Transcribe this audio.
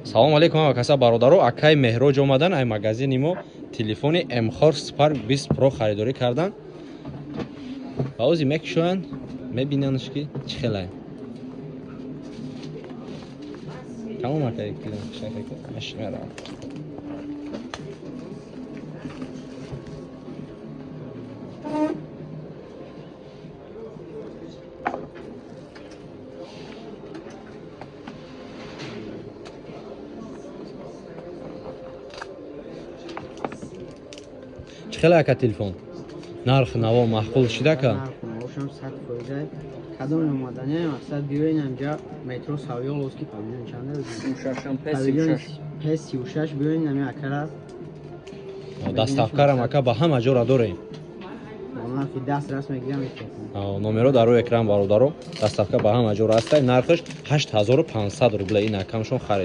Салом алейкум акаса бародаро, акай Меҳроҷ омадан ай магазини мо телефони Mxor Spark 20 Pro харидорӣ кардан. Баъзе мекушоянд, мебинанш ки чӣ хелае. Тамом акай кидам шафака машинара. چه خیلی اکا تلفن نرخ نوا معقول شده که نرخم 100% کدام اومدنی مقصد بیاین اینجا مترو ساویال اوسکی پاویلیون چنده پاویلیون P36 بیاین نمی اکرا دستافکارم اکا با همه جورا داریم. والله فی دست راست میگیرم میتونم نمره در روی اکران برادرو دستافکار با همه جورا است. نرخش 8500 روبل این اکامشون خرید.